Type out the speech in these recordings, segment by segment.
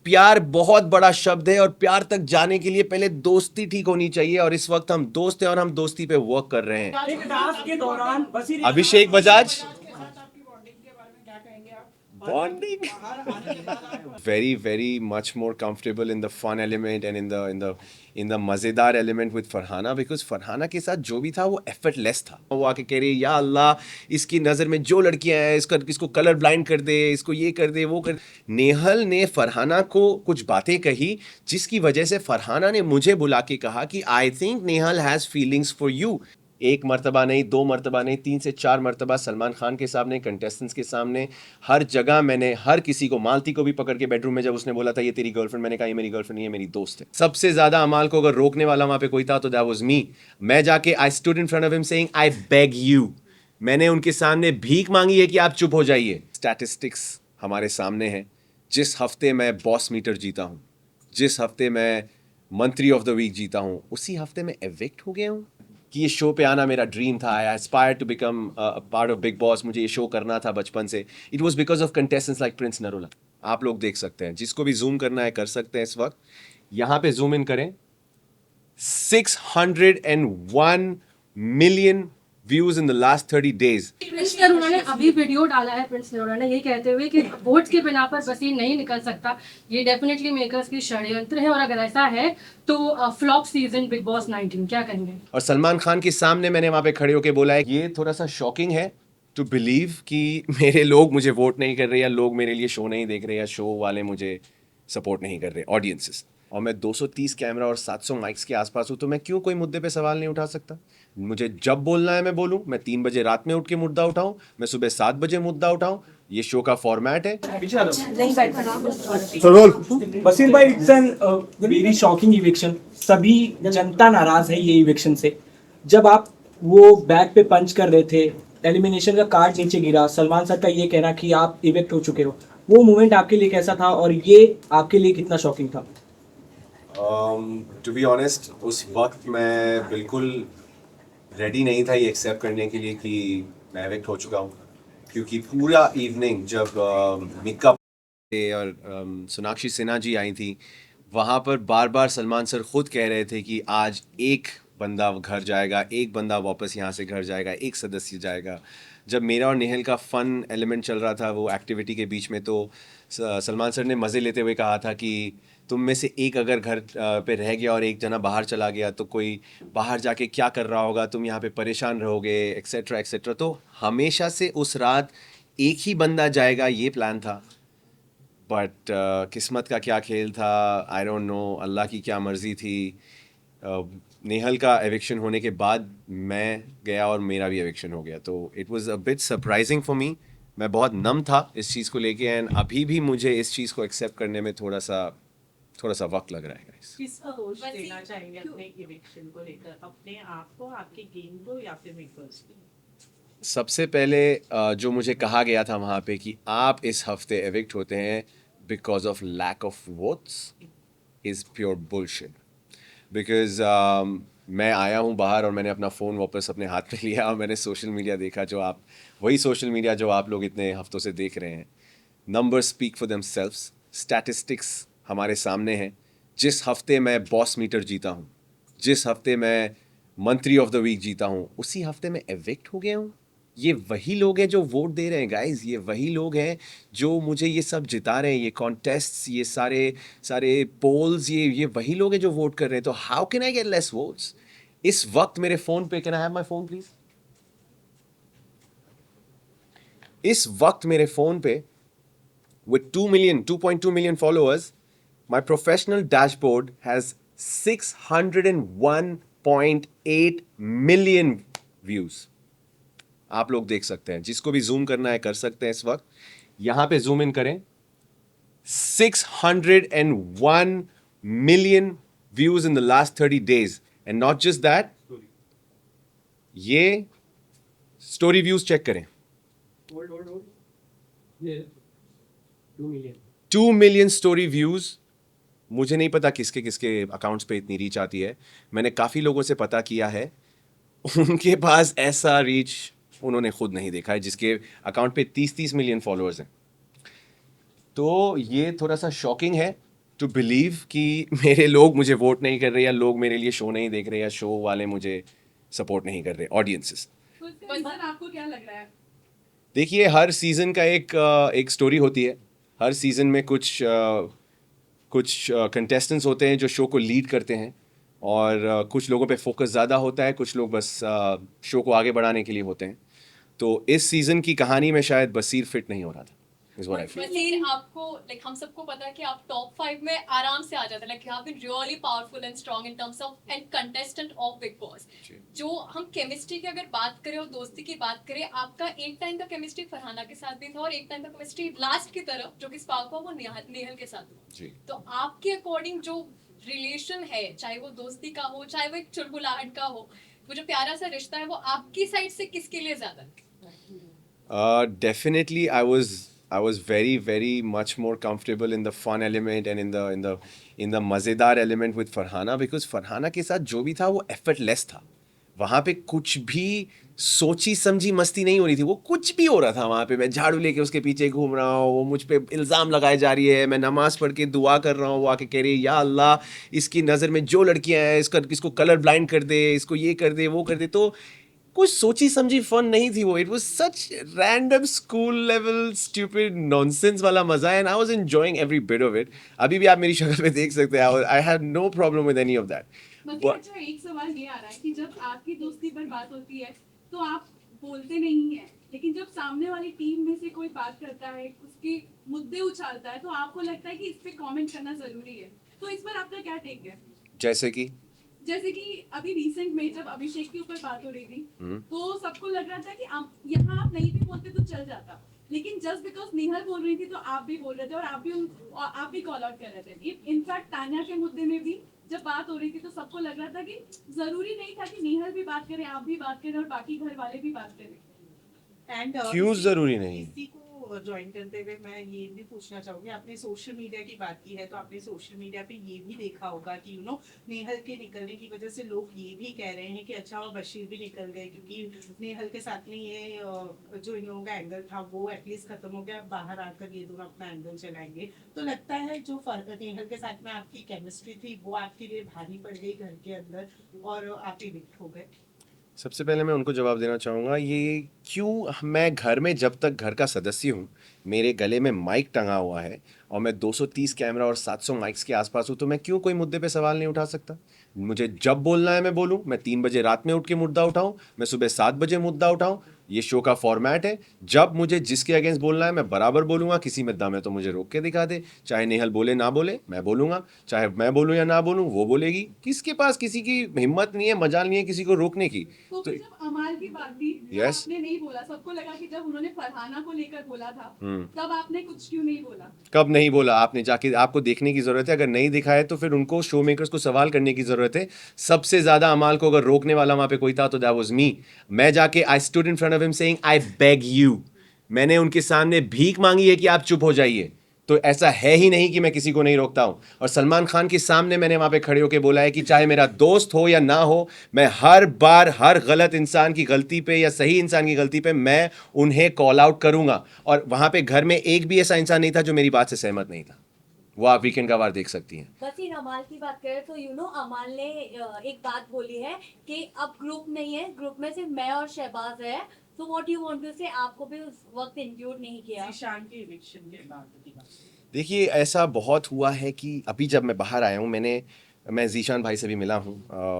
प्यार बहुत बड़ा शब्द है और प्यार तक जाने के लिए पहले दोस्ती ठीक होनी चाहिए और इस वक्त हम दोस्त हैं और हम दोस्ती पे वर्क कर रहे हैं। एक टास्क के दौरान अभिषेक Bajaj bonding very very much more comfortable in the fun element and in the मजेदार element with Farhana because Farhana के साथ जो भी था वो effortless था। वो आके कह रही या अल्लाह इसकी नज़र में जो लड़कियां हैं इसको कलर ब्लाइंड कर दे, इसको ये कर दे वो कर। नेहल ने फरहाना को कुछ बातें कही जिसकी वजह से फरहाना ने मुझे बुला के कहा कि I think Nehal has feelings for you. एक मर्तबा नहीं, दो मर्तबा नहीं, 3 से 4 मर्तबा सलमान खान के सामने, कंटेस्टेंट्स के सामने, हर जगह मैंने हर किसी को, मालती को भी पकड़ के बेडरूम में जब उसने बोला था ये तेरी गर्लफ्रेंड, मैंने कहा ये मेरी गर्लफ्रेंड नहीं है, मेरी दोस्त है। सबसे ज्यादा अमाल को अगर रोकने वाला वहां पे कोई था तो दैट वाज मी। मैं जाके I stood in front of him saying I beg you, मैंने उनके सामने भीख मांगी है कि आप चुप हो जाइए। स्टैटिस्टिक्स हमारे सामने हैं। जिस हफ्ते मैं बॉस मीटर जीता हूँ, जिस हफ्ते मैं मंत्री ऑफ द वीक जीता हूँ, उसी हफ्ते में एविक्ट हो गया हूँ। कि ये शो पे आना मेरा ड्रीम था, I aspire to become part of big Boss, मुझे ये शो करना था बचपन से। It was because of contestants like Prince Narula. आप लोग देख सकते हैं, जिसको भी जूम करना है कर सकते हैं। इस वक्त यहाँ पे जूम इन करें, 601 million views in the last 30 days. Prince Narula ने अभी वीडियो डाला है, प्रिंस नरूला ने ये कहते हुए कि वोट्स के बिना पर वसीम नहीं निकल सकता, ये डेफिनेटली मेकर्स की षड्यंत्र है और अगर ऐसा है तो फ्लॉप सीजन बिग बॉस 19 क्या करेंगे। और सलमान खान के सामने मैंने वहां पे खड़े होके बोला है ये थोड़ा सा शॉकिंग है टू बिलीव कि मेरे लोग मुझे वोट नहीं कर रहे या लोग मेरे लिए शो नहीं देख रहे या शो वाले मुझे सपोर्ट नहीं कर रहे, ऑडियंसेस। और मैं 230 कैमरा और 700 माइक्स के आसपास हूँ, तो मैं क्यों कोई मुद्दे पे सवाल नहीं उठा सकता। मुझे जब बोलना है मैं बोलूँ, मैं 3 बजे रात में उठ के मुद्दा उठाऊँ, मैं सुबह 7 बजे मुद्दा उठाऊँ, ये शो का फॉर्मेट है। बसीर भाई, it's an very shocking eviction. सभी जनता नाराज है ये इविक्शन से। जब आप वो बैग पे पंच कर रहे थे, एलिमिनेशन का कार्ड नीचे गिरा, सलमान सर का ये कहना कि आप इविक्ट हो चुके हो, वो मोमेंट आपके लिए कैसा था और ये आपके लिए कितना शॉकिंग था? टू बी ऑनेस्ट, उस वक्त मैं बिल्कुल रेडी नहीं था ये एक्सेप्ट करने के लिए कि मैं एविक्ट हो चुका हूँ, क्योंकि पूरा इवनिंग जब मिक्का और सोनाक्षी सिन्हा जी आई थी, वहाँ पर बार बार सलमान सर खुद कह रहे थे कि आज एक बंदा घर जाएगा, एक बंदा वापस यहाँ से घर जाएगा, एक सदस्य जाएगा। जब मेरा और नेहल का फ़न एलिमेंट चल रहा था वो एक्टिविटी के बीच में, तो सलमान सर ने मज़े लेते हुए कहा था कि तुम में से एक अगर घर पे रह गया और एक जना बाहर चला गया तो कोई बाहर जाके क्या कर रहा होगा, तुम यहाँ पे परेशान रहोगे, एक्सेट्रा एक्सेट्रा। तो हमेशा से उस रात एक ही बंदा जाएगा ये प्लान था, बट किस्मत का क्या खेल था, आई डोंट नो, अल्लाह की क्या मर्ज़ी थी। नेहल का एविक्शन होने के बाद मैं गया और मेरा भी एविक्शन हो गया, तो it was a bit surprising for me. मैं बहुत नम था इस चीज़ को लेके एंड अभी भी मुझे इस चीज़ को एक्सेप्ट करने में थोड़ा सा वक्त लग रहा है गाइस। किसका होश देना चाहेंगे अपने इविक्शन को लेकर, अपने आप को, आपके गेम को या फिर मेकर्स को? सबसे पहले जो मुझे कहा गया था वहाँ पे कि आप इस हफ्ते एविक्ट होते हैं because of lack of votes is pure bullshit. Because मैं आया हूँ बाहर और मैंने अपना फ़ोन वापस अपने हाथ में लिया और मैंने सोशल मीडिया देखा, वही सोशल मीडिया जो आप लोग इतने हफ्तों से देख रहे हैं। Number speak for them selves, statistics हमारे सामने हैं। जिस हफ्ते मैं बॉस मीटर जीता हूँ, जिस हफ्ते मैं मंत्री ऑफ द वीक जीता हूँ, उसी हफ्ते में एविक्ट हो गया हूँ। ये वही लोग हैं जो वोट दे रहे हैं गाइस, ये वही लोग हैं जो मुझे ये सब जिता रहे हैं, ये कॉन्टेस्ट्स, ये सारे पोल्स, ये वही लोग हैं जो वोट कर रहे हैं। तो how can I get less votes? इस वक्त मेरे फ़ोन पे, can I have my phone please? इस वक्त मेरे फ़ोन पे with 2.2 million followers, my professional dashboard has 601.8 million views. आप लोग देख सकते हैं, जिसको भी जूम करना है कर सकते हैं। इस वक्त यहाँ पे जूम इन करें, 601 million views in the last 30 days. And not just that, ये स्टोरी व्यूज चेक करें, 2 मिलियन स्टोरी व्यूज। मुझे नहीं पता किसके किसके अकाउंट्स पे इतनी रीच आती है। मैंने काफ़ी लोगों से पता किया है, उनके पास ऐसा रीच उन्होंने खुद नहीं देखा है, जिसके अकाउंट पे 30 मिलियन फॉलोअर्स हैं। तो ये थोड़ा सा शॉकिंग है टू बिलीव कि मेरे लोग मुझे वोट नहीं कर रहे, या लोग मेरे लिए शो नहीं देख रहे, या शो वाले मुझे सपोर्ट नहीं कर रहे, ऑडियंसेस। तो इसका रीजन आपको क्या लग रहा है? देखिए, हर सीज़न का एक स्टोरी होती है। हर सीज़न में कुछ कंटेस्टेंट्स होते हैं जो शो को लीड करते हैं, और कुछ लोगों पे फोकस ज़्यादा होता है, कुछ लोग बस शो को आगे बढ़ाने के लिए होते हैं। तो इस सीज़न की कहानी में शायद बसीर फिट नहीं हो रहा था, इज़ व्हाट आई फील। बसीर, आपको लाइक हम सबको पता है कि आप टॉप 5 में आराम से आ जाते हैं, like you have been really powerful and strong in terms of and contestant of big Boss. जी। जो हम केमिस्ट्री की अगर बात करें और दोस्ती की बात करें, आपका एक टाइम का केमिस्ट्री फरहाना के साथ भी था, और एक टाइम का केमिस्ट्री लास्ट की तरफ जो कि स्पार्क हुआ वो नेहल के साथ हुआ। जी। तो आपके अकॉर्डिंग जो रिलेशन है, चाहे वो दोस्ती का हो, चाहे वो एक चुलबुलाहट का हो, वो जो प्यारा सा रिश्ता है, वो आपकी साइड से किसके लिए ज्यादा है? Definitely, I was very much more comfortable in the fun element and in the मज़ेदार element with Farhana, because Farhana के साथ जो भी था वो effortless था। वहाँ पे कुछ भी सोची समझी मस्ती नहीं हो रही थी, वो कुछ भी हो रहा था वहाँ पे। मैं झाड़ू लेके उसके पीछे घूम रहा हूँ, वो मुझ पे इल्ज़ाम लगाए जा रही है, मैं नमाज पढ़ के दुआ कर रहा हूँ, वो आके कह रही है या अल्लाह, इसकी नज़र में जो लड़कियाँ हैं इसको कलर ब्लाइंड कर दे, इसको ये कर दे, वो कर दे। तो कुछ सोची समझी फन नहीं थी वो। It was such random school level stupid nonsense वाला मजा है, and I was enjoying every bit of it. अभी भी आप मेरी शक्ल पे देख सकते हैं, I have no problem with any of that. मतलब अच्छा, एक सवाल ये आ रहा है कि जब आपकी दोस्ती पर बात होती है तो आप बोलते नहीं है, लेकिन जब सामने वाली टीम में से कोई बात करता है, उसके मुद्दे उछालता है, तो आपको लगता है कि इस पे कमेंट करना जरूरी है। तो इस पर आपका क्या टेक है? जैसे कि अभी रिसेंट में जब अभिषेक के ऊपर बात हो रही थी, तो सबको लग रहा था कि यहाँ आप नहीं भी बोलते तो चल जाता, लेकिन जस्ट बिकॉज नेहल बोल रही थी तो आप भी बोल रहे थे, और आप भी कॉल आउट कर रहे थे। इनफैक्ट तान्या के मुद्दे में भी जब बात हो रही थी तो सबको लग रहा था कि जरूरी नहीं था कि नेहल भी बात करे, आप भी बात करें, और बाकी घर वाले भी बात करें। एंड क्यों जरूरी नहीं? इसी को ज्वाइन करते हुए मैं ये भी पूछना चाहूंगी, आपने सोशल मीडिया की बात की है, तो आपने सोशल मीडिया पे ये भी देखा होगा कि नेहल के निकलने की वजह से लोग ये भी कह रहे हैं कि अच्छा वो बशीर भी निकल गए, क्योंकि नेहल के साथ में ये जो इन लोगों का एंगल था वो एटलीस्ट खत्म हो गया, बाहर आकर ये दोनों अपना एंगल चलाएंगे। तो लगता है जो नेहल के साथ में आपकी केमिस्ट्री थी वो आपके लिए भारी पड़ गई घर के अंदर, और आप इविक्ट हो गए। सबसे पहले मैं उनको जवाब देना चाहूँगा, ये क्यों, मैं घर में जब तक घर का सदस्य हूँ, मेरे गले में माइक टंगा हुआ है, और मैं 230 कैमरा और 700 माइक्स के आसपास हूँ, तो मैं क्यों कोई मुद्दे पे सवाल नहीं उठा सकता? मुझे जब बोलना है मैं बोलूँ, मैं 3 बजे रात में उठ के मुद्दा उठाऊँ, मैं सुबह 7 बजे मुद्दा उठाऊँ। ये शो का फॉर्मेट है, जब मुझे जिसके अगेंस्ट बोलना है मैं बराबर बोलूँगा। किसी में दम है तो मुझे रोक के दिखा दे, चाहे नेहल बोले ना बोले मैं बोलूँगा, चाहे मैं बोलूँ या ना बोलूँ वो बोलेगी। किसके पास किसी की हिम्मत नहीं है, मजाल नहीं है किसी को रोकने की। तो फिर जब अमाल की बात थी, Yes. आपने नहीं बोला, सबको लगा कि जब उन्होंने फरहाना को लेकर बोला था तब आपने कुछ क्यों नहीं बोला? कब नहीं बोला? आपने जाके, आपको देखने की जरूरत है, अगर नहीं दिखा है तो फिर उनको, शो मेकर्स को सवाल करने की जरूरत है। सबसे ज्यादा अमाल को अगर रोकने वाला वहां पे कोई था तो दैट वाज मी। मैं जाके I stood in front of him saying I beg you, मैंने उनके सामने भीख मांगी है कि आप चुप हो जाइए। तो ऐसा है ही नहीं कि मैं किसी को नहीं रोकता हूं। और सलमान खान के सामने मैंने वहां पे खड़े होकर बोला है कि चाहे मेरा दोस्त हो या ना हो, मैं हर बार हर गलत इंसान की गलती पे या सही इंसान की गलती पे मैं उन्हें कॉल आउट करूंगा। और वहां पे घर में एक भी ऐसा इंसान नहीं था जो मेरी बात से सहमत नहीं था। वो आप वीकेंड का वार देख सकती हैं। वसीम, अमाल की बात करें तो अमाल ने एक बात बोली है कि अब ग्रुप नहीं है, ग्रुप में सिर्फ मैं और शहबाज है। तो व्हाट यू वांट टू से, आपको भी उस वक्त इंक्लूड नहीं किया? ईशान के इविक्शन के बाद की बात। देखिए, ऐसा बहुत हुआ है कि अभी जब मैं बाहर आया हूँ, मैं जीशान भाई से भी मिला हूँ,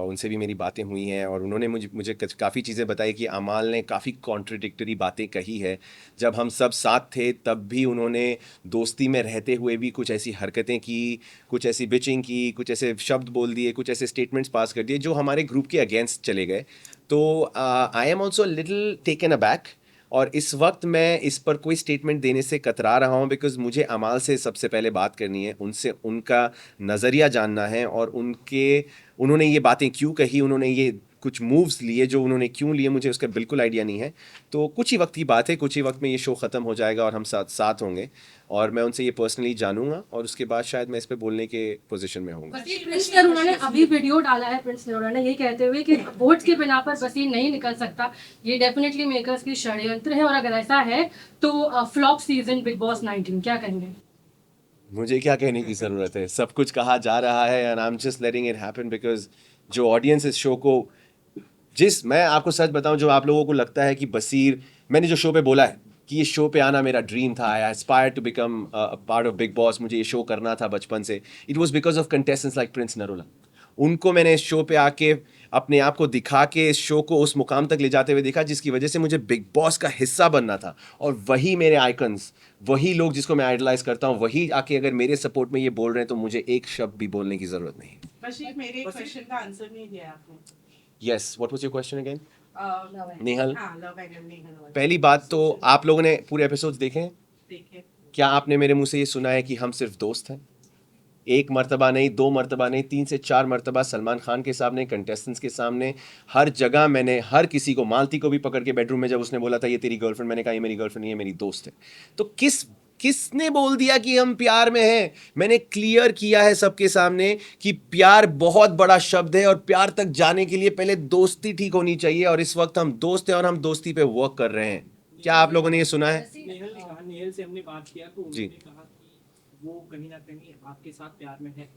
उनसे भी मेरी बातें हुई हैं, और उन्होंने मुझे काफ़ी चीज़ें बताई कि अमाल ने काफ़ी कॉन्ट्रडिक्टरी बातें कही है। जब हम सब साथ थे तब भी उन्होंने दोस्ती में रहते हुए भी कुछ ऐसी हरकतें की, कुछ ऐसी बिचिंग की, कुछ ऐसे शब्द बोल दिए, कुछ ऐसे स्टेटमेंट्स पास कर दिए जो हमारे ग्रुप के अगेंस्ट चले गए। तो I am also little taken aback, और इस वक्त मैं इस पर कोई स्टेटमेंट देने से कतरा रहा हूँ, बिकॉज मुझे अमाल से सबसे पहले बात करनी है, उनसे उनका नज़रिया जानना है, और उन्होंने ये बातें क्यों कही, उन्होंने ये कुछ मूव्स लिए जो उन्होंने क्यों लिए, मुझे उसका बिल्कुल आइडिया नहीं है। तो कुछ ही वक्त की बात है, कुछ ही वक्त में ये शो ख़त्म हो जाएगा और हम साथ होंगे, और मैं उनसे ये पर्सनली जानूंगा, और उसके बाद शायद मैं इस पे बोलने के पोजीशन में होऊंगा। प्रिंस नरोड़ा ने अभी वीडियो डाला है, प्रिंस नरोड़ा ने ये कहते हुए कि वोट के बिना पर बसीर नहीं निकल सकता, ये डेफिनेटली मेकर्स की षड्यंत्र है, और अगर ऐसा है तो फ्लॉप सीजन बिग बॉस 19, क्या कहेंगे? मुझे क्या कहने की ज़रूरत है, सब कुछ कहा जा रहा है and I am just letting it happen because जो ऑडियंस इस शो को मैं आपको सच बताऊं, जो आप लोगों को लगता है कि बसीर, मैंने जो शो पे बोला है कि ये शो पे आना मेरा ड्रीम था, I aspire to become part of big Boss, मुझे ये शो करना था बचपन से, it was because of contestants like Prince Narola. उनको मैंने इस शो पे आके अपने आप को दिखा के इस शो को उस मुकाम तक ले जाते हुए देखा जिसकी वजह से मुझे बिग बॉस का हिस्सा बनना था। और वही मेरे आइकन्स, वही लोग जिसको मैं आइडलाइज करता हूँ, वही आके अगर मेरे सपोर्ट में ये बोल रहे हैं तो मुझे एक शब्द भी बोलने की जरूरत नहीं। बशीर, मेरे क्वेश्चन का आंसर नहीं दिया आपने। Yes, what was your question again? Love Nehal, angle Nehal पहली बात तो आप लोगों ने पूरे एपिसोड्स देखे हैं? देखे। क्या आपने मेरे मुंह से ये सुना है कि हम सिर्फ दोस्त हैं? एक मर्तबा नहीं, दो मर्तबा नहीं, 3 से 4 मर्तबा सलमान खान के सामने, कंटेस्टेंट्स के सामने, हर जगह मैंने हर किसी को, मालती को भी पकड़ के बेडरूम में जब उसने बोला था ये तेरी गर्लफ्रेंड, मैंने कहा ये मेरी गर्लफ्रेंड नहीं है, मेरी दोस्त है। तो किसने बोल दिया कि हम प्यार में हैं? मैंने क्लियर किया है सबके सामने कि प्यार बहुत बड़ा शब्द है और प्यार तक जाने के लिए पहले दोस्ती ठीक होनी चाहिए, और इस वक्त हम दोस्त हैं और हम दोस्ती पे वर्क कर रहे हैं। क्या आप लोगों ने ये सुना है? नेहल ने कहा, नेहल से हमने बात किया तो जी। उन्होंने कहा कि वो कहीं ना कहीं आपके साथ प्यार में है,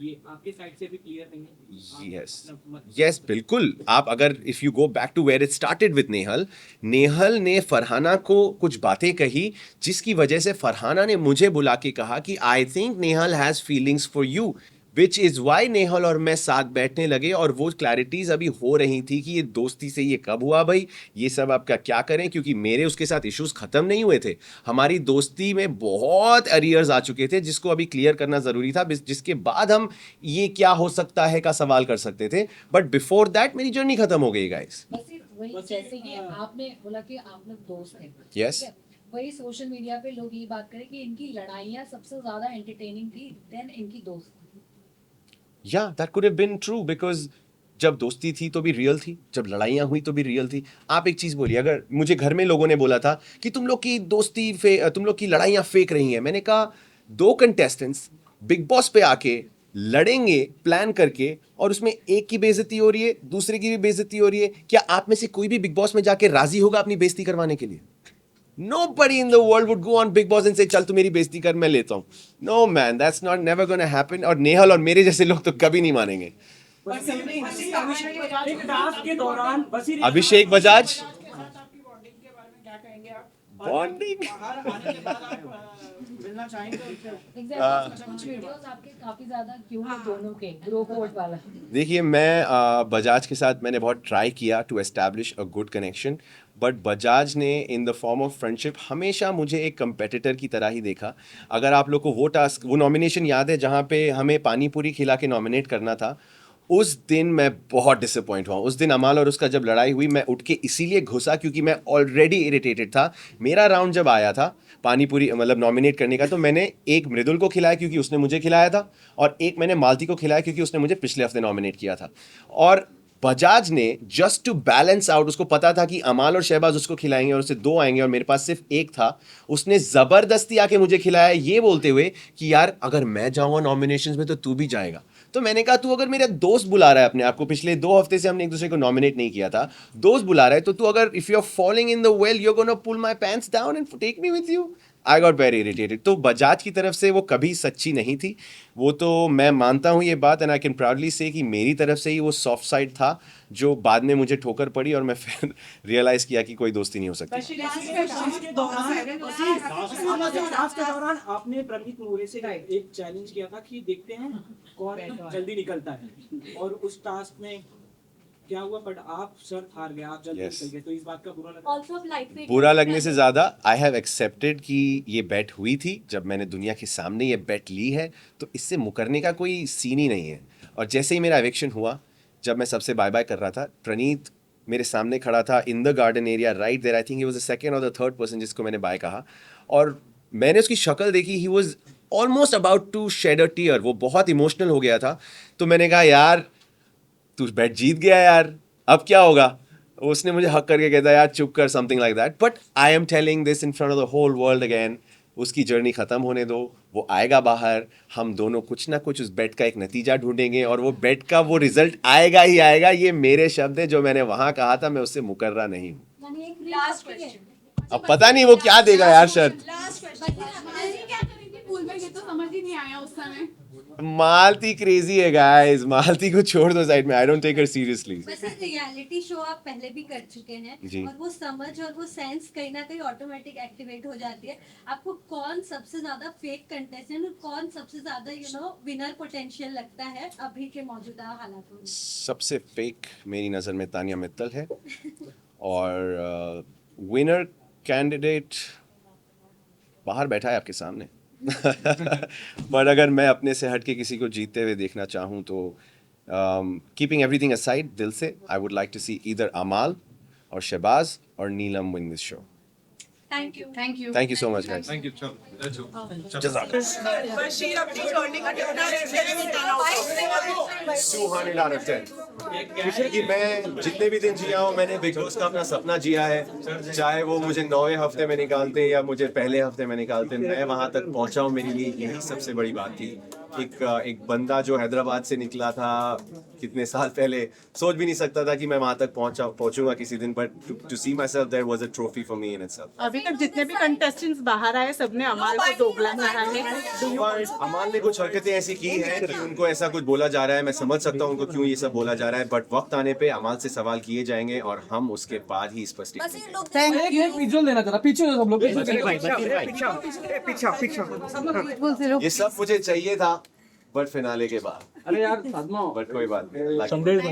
ये आपके साइड से भी क्लियर नहीं है। यस अपना मत- यस, बिल्कुल। आप अगर if you go back to where it started with Nehal, Nehal ने फरहाना को कुछ बातें कही जिसकी वजह से फरहाना ने मुझे बुला के कहा कि I think Nehal has feelings for you, which is why Nehal और मैं साथ बैठने लगे और वो क्लैरिटीज अभी हो रही थी कि ये दोस्ती से ये कब हुआ भाई, ये सब आपका क्या करें, क्योंकि मेरे उसके साथ इश्यूज खत्म नहीं हुए थे, हमारी दोस्ती में बहुत अरियर्स आ चुके थे जिसको अभी क्लियर करना जरूरी था, जिसके बाद हम ये क्या हो सकता है का सवाल कर सकते थे, बट बिफोर दैट मेरी जर्नी खत्म हो गई गाइस। बस वही जैसे कि आपने बोला कि आप लोग दोस्त हैं, Yes. ठीक है? वही सोशल मीडिया पे लोग ये बात करें कि इनकी लड़ाइयाँ सबसे ज्यादा एंटरटेनिंग थी देन इनकी दोस्ती। या that could have been true because जब दोस्ती थी तो भी रियल थी, जब लड़ाइयाँ हुई तो भी रियल थी। आप एक चीज़ बोलिए, अगर मुझे घर में लोगों ने बोला था कि तुम लोग की दोस्ती तुम लोग की लड़ाइयाँ फेक रही हैं, मैंने कहा 2 कंटेस्टेंट्स बिग बॉस पे आके लड़ेंगे प्लान करके और उसमें एक की बेइज्जती हो रही है, दूसरे की भी बेइज्जती हो रही है, क्या आप में से कोई भी बिग बॉस में जाके राजी होगा अपनी बेइज्जती करवाने के लिए? Nobody in the world would go on Big Boss and say चल तू मेरी बेइज्जती कर, मैं लेता हूँ। No man, that's not never gonna happen। और नेहल और मेरे जैसे लोग तो कभी नहीं मानेंगे। एक टास्क के दौरान बसीर अभिषेक बजाज आपकी बॉन्डिंग के बारे में क्या कहेंगे आप? बॉन्डिंग, बाहर आने के बाद आप मिलना चाहेंगे उनसे? एग्जैक्टली कुछ वीडियोस आपके काफी ज्यादा क्यूट है दोनों के, ग्रो कोड वाला। देखिए मैं बजाज के साथ मैंने बहुत ट्राई किया to establish a good connection, but Bajaj ने in the form of friendship हमेशा मुझे एक कंपेटिटर की तरह ही देखा। अगर आप लोग को वो टास्क, वो नॉमिनेशन याद है जहाँ पे हमें पानी पूरी खिला के नॉमिनेट करना था, उस दिन मैं बहुत डिसअपॉइंट हुआ। उस दिन अमाल और उसका जब लड़ाई हुई, मैं उठ के इसीलिए घुसा क्योंकि मैं ऑलरेडी इरिटेटेड था। मेरा राउंड जब आया था पानी पूरी मतलब नॉमिनेट करने का, तो मैंने एक मृदुल को खिलाया क्योंकि उसने मुझे खिलाया था, और एक मैंने मालती को खिलाया क्योंकि उसने मुझे पिछले हफ्ते नॉमिनेट किया था। और बजाज ने जस्ट टू बैलेंस आउट, उसको पता था कि अमाल और शहबाज उसको खिलाएंगे और उससे 2 आएंगे और मेरे पास सिर्फ एक था, उसने ज़बरदस्ती आके मुझे खिलाया ये बोलते हुए कि यार अगर मैं जाऊँगा नॉमिनेशंस में तो तू भी जाएगा। तो मैंने कहा तू अगर मेरा दोस्त बुला रहा है अपने आप को, पिछले 2 हफ्ते से हमने एक दूसरे को नॉमिनेट नहीं किया था, दोस्त बुला रहा है, तो तू अगर if you are following in the well you are gonna pull my pants down and take me with you. I got very irritated. तो बजाज की तरफ से वो कभी सच्ची नहीं थी, वो तो मैं मानता हूँ ये बात, एंड आई कैन प्राउडली से कि मेरी तरफ से ही वो सॉफ्ट साइड था जो बाद में मुझे ठोकर पड़ी और मैं फिर रियलाइज़ किया कि कोई दोस्ती नहीं हो सकती। बशीर, टास्क के दौरान आपने प्रनीत मोरे से एक चैलेंज किया था कि देखते हैं कौन जल्दी निकलता है, और उस टास्क में क्या हुआ, बट आप शर्त हार गए, आप जल्दी Yes. निकल गए, तो इस बात का बुरा लगा। ऑल्सो लाइक बुरा लगने से ज़्यादा आई हैव एक्सेप्टेड कि ये बेट हुई थी, जब मैंने दुनिया के सामने ये बेट ली है तो इससे मुकरने का कोई सीन ही नहीं है। और जैसे ही मेरा एविक्शन हुआ, जब मैं सबसे बाय बाय कर रहा था, प्रणीत मेरे सामने खड़ा था in the garden area right there, I think he was the second और द थर्ड पर्सन जिसको मैंने बाय कहा, और मैंने उसकी शक्ल देखी, he was almost about to shed a tear, वो बहुत इमोशनल हो गया था। तो मैंने कहा यार तू बैट जीत गया यार, अब क्या होगा? उसने मुझे हक करके कहता यार चुप कर, something like that. But I am telling this in front of the whole world again, उसकी जर्नी ख़त्म होने दो, वो आएगा बाहर, हम दोनों कुछ ना कुछ उस बेट का एक नतीजा ढूंढेंगे और वो बेट का वो रिजल्ट आएगा ही आएगा। ये मेरे शब्द है, जो मैंने वहाँ कहा था, मैं उससे मुकर्रा नहीं हूँ। लास्ट क्वेश्चन, अब पता नहीं वो क्या देगा यार शर्त। लास्ट क्वेश्चन, क्या करेंगे पूल में, ये तो समझ ही नहीं आया उस समय। मालती क्रेजी है गाइस, मालती को छोड़ दो साइड में, I don't take her seriously. वैसे रियलिटी शो आप पहले भी कर चुके हैं जी। और वो समझ और वो सेंस कहीं ना कहीं ऑटोमेटिक एक्टिवेट हो जाती है। आपको कौन सबसे ज्यादा फेक कंटेस्टेंट और कौन सबसे ज्यादा विनर पोटेंशियल लगता है अभी के मौजूदा हालातों में? सबसे फेक मेरी नज़र में तानिया मित्तल है, और विनर कैंडिडेट बाहर बैठा है आपके सामने। पर अगर मैं अपने से हट के किसी को जीतते हुए देखना चाहूँ तो कीपिंग एवरीथिंग असाइड, दिल से I would like to see either Amaal और शहबाज और Neelam win this show. Thank you. Thank you so much guys. Thank you. चलो बशीर अपनी जर्नी का कितना रेटिंग देना होगा? 200 out of 10 कि मैं जितने भी दिन जिया हूँ, मैंने बिग बॉस का अपना सपना जिया है। चाहे वो मुझे 9वें हफ्ते में निकालते या मुझे पहले हफ्ते में निकालते, मैं वहाँ तक पहुँचा हूँ। मेरे लिए यही सबसे बड़ी बात थी। एक बंदा जो हैदराबाद से निकला था कितने साल पहले, सोच भी नहीं सकता था कि मैं वहाँ तक पहुँचूंगा किसी दिन, but to see myself there was a trophy for me in itself. अभी तक जितने भी कंटेस्टेंट्स बाहर आए सबने अमाल को दोगला कहा है। अमाल ने कुछ हरकतें ऐसी की हैं कि उनको ऐसा कुछ बोला जा रहा है। मैं समझ सकता हूँ उनको क्यों ये सब बोला जा रहा है, बट वक्त आने पे अमाल से सवाल किए जाएंगे और हम उसके बाद ही स्पष्टीकरण। Thank you. विजुअल देना जरा, पीछे हो सब लोग। ये सब मुझे चाहिए था, बट फिनाले के बाद। अरे यार साधना, बट कोई बात नहीं। संदेश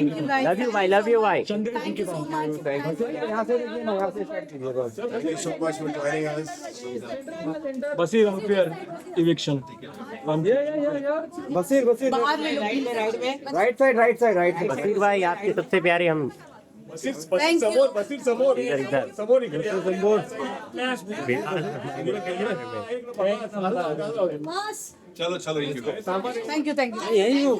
लव यू भाई, लव यू भाई। Thank you so much for joining us. Baseer unfair eviction. Baseer right side. Baseer भाई आपके सबसे प्यारे हम। चलो चलो, थैंक यू।